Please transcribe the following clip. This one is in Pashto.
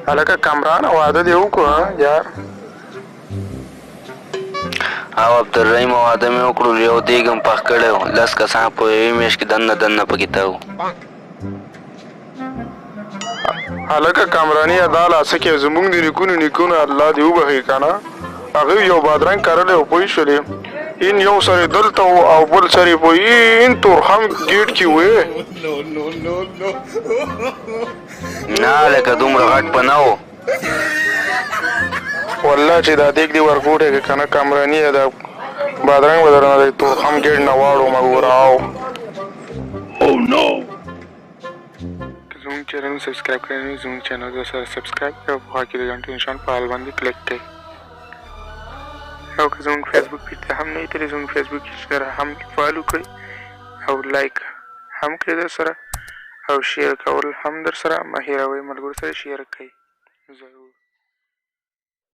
هلکه کامران واده دې وکړو یار. او عبدالرحیم واده مې وکړو، یو دیګ هم پخ کړی و، 10 کسان په یوې میاشت کې دننه پکې ته وو. هلکه کامراني دا لاسه کې زمونږ د نیکونو الله دې وبخښي که نه، هغوی یو بادرنګ کرلی و پوه شولې، این یو سر یې دلته و او بل سر یې په این تورخم ګیټ کې وې. نه هلکه دومره غټ به نه و. والله چې دا دیګ دې ورکوټی که که نه کامراني دا بادرنګ به درنه د تورخم ګیټ نه واړومه ګوره. او زمونږ چینل سبسکرایب کړی نه وي زمونږ چینل سره سبسکرایب کړئ او په خوا کې د غنټې نشان په حال باندې کلک کړئ. او که زمونږ فیسبوک پیج ته هم نه وي تللی زمونږ فیسبوک پیج سره هم فالو کړئ او لایک هم کړئ در سره او شیر کول هم در سره مه هېروئ، ملګرو سره شیر کړئ ضرور.